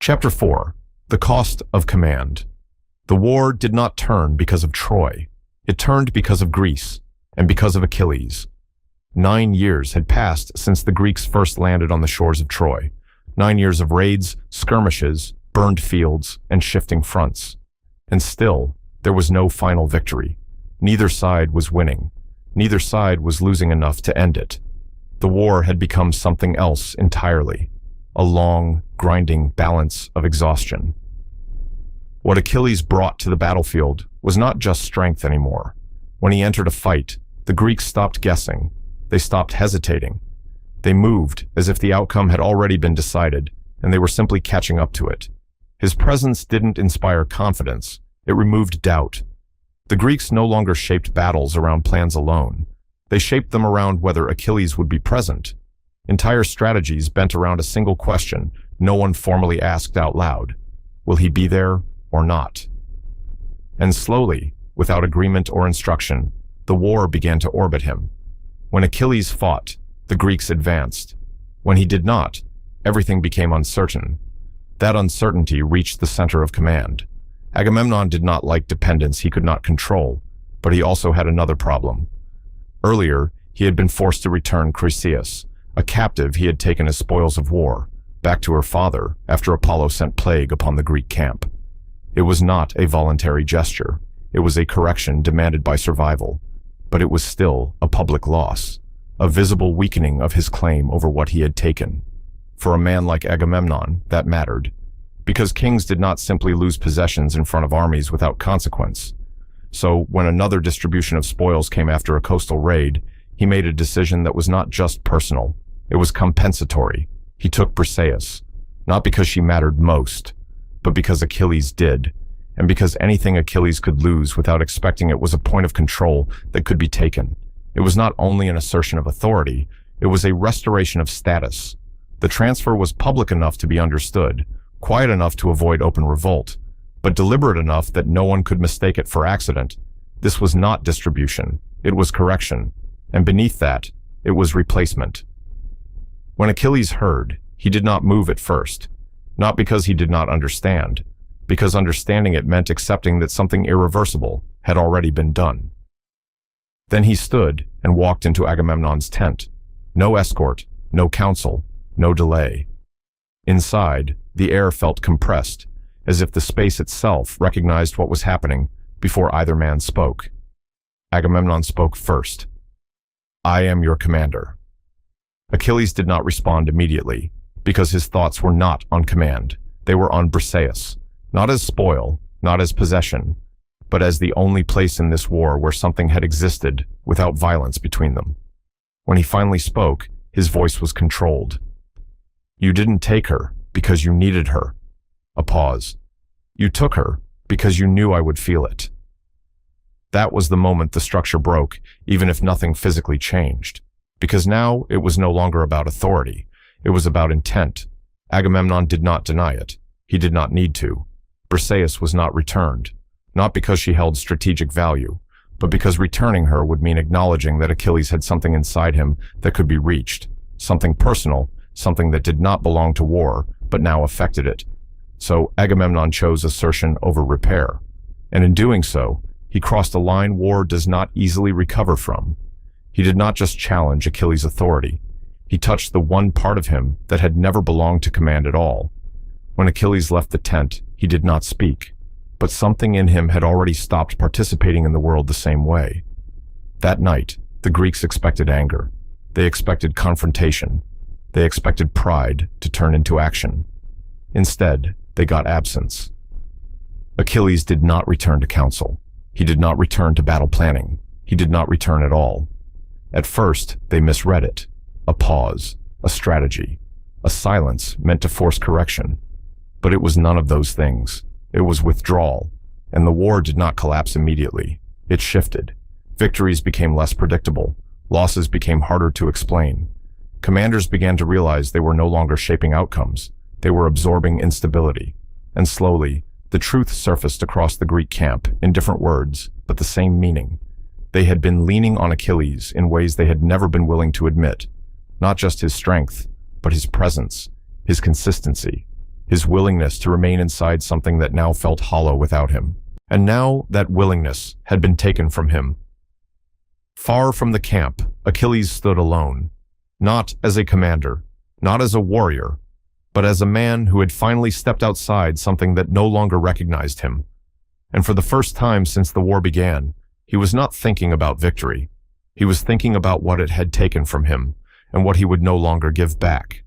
Chapter 4. The Cost of Command. The war did not turn because of Troy. It turned because of Greece, and because of Achilles. 9 years had passed since the Greeks first landed on the shores of Troy. 9 years of raids, skirmishes, burned fields, and shifting fronts. And still, there was no final victory. Neither side was winning. Neither side was losing enough to end it. The war had become something else entirely. A long, grinding balance of exhaustion. What Achilles brought to the battlefield was not just strength anymore. When he entered a fight, the Greeks stopped guessing. They stopped hesitating. They moved as if the outcome had already been decided, and they were simply catching up to it. His presence didn't inspire confidence. It removed doubt. The Greeks no longer shaped battles around plans alone. They shaped them around whether Achilles would be present. Entire strategies bent around a single question no one formally asked out loud. Will he be there or not? And slowly, without agreement or instruction, the war began to orbit him. When Achilles fought, the Greeks advanced. When he did not, everything became uncertain. That uncertainty reached the center of command. Agamemnon did not like dependence he could not control, but he also had another problem. Earlier, he had been forced to return Chryseis, a captive he had taken as spoils of war, back to her father after Apollo sent plague upon the Greek camp. It was not a voluntary gesture. It was a correction demanded by survival. But it was still a public loss, a visible weakening of his claim over what he had taken. For a man like Agamemnon, that mattered, because kings did not simply lose possessions in front of armies without consequence. So when another distribution of spoils came after a coastal raid, he made a decision that was not just personal. It was compensatory. He took Briseis, not because she mattered most, but because Achilles did, and because anything Achilles could lose without expecting it was a point of control that could be taken. It was not only an assertion of authority, it was a restoration of status. The transfer was public enough to be understood, quiet enough to avoid open revolt, but deliberate enough that no one could mistake it for accident. This was not distribution, it was correction, and beneath that, it was replacement. When Achilles heard, he did not move at first, not because he did not understand, because understanding it meant accepting that something irreversible had already been done. Then he stood and walked into Agamemnon's tent. No escort, no counsel, no delay. Inside, the air felt compressed, as if the space itself recognized what was happening before either man spoke. Agamemnon spoke first. "I am your commander." Achilles did not respond immediately, because his thoughts were not on command. They were on Briseis, not as spoil, not as possession, but as the only place in this war where something had existed without violence between them. When he finally spoke, his voice was controlled. "You didn't take her because you needed her." A pause. "You took her because you knew I would feel it." That was the moment the structure broke, even if nothing physically changed. Because now it was no longer about authority. It was about intent. Agamemnon did not deny it. He did not need to. Briseis was not returned, not because she held strategic value, but because returning her would mean acknowledging that Achilles had something inside him that could be reached, something personal, something that did not belong to war, but now affected it. So Agamemnon chose assertion over repair. And in doing so, he crossed a line war does not easily recover from. He did not just challenge Achilles' authority. He touched the one part of him that had never belonged to command at all. When Achilles left the tent, he did not speak, but something in him had already stopped participating in the world the same way. That night, the Greeks expected anger. They expected confrontation. They expected pride to turn into action. Instead, they got absence. Achilles did not return to council. He did not return to battle planning. He did not return at all. At first, they misread it. A pause, a strategy, a silence meant to force correction. But it was none of those things. It was withdrawal, and the war did not collapse immediately. It shifted. Victories became less predictable. Losses became harder to explain. Commanders began to realize they were no longer shaping outcomes. They were absorbing instability. And slowly, the truth surfaced across the Greek camp in different words, but the same meaning. They had been leaning on Achilles in ways they had never been willing to admit. Not just his strength, but his presence, his consistency. his willingness to remain inside something that now felt hollow without him. And now that willingness had been taken from him. Far from the camp, Achilles stood alone, not as a commander, not as a warrior, but as a man who had finally stepped outside something that no longer recognized him. And for the first time since the war began, he was not thinking about victory. He was thinking about what it had taken from him and what he would no longer give back.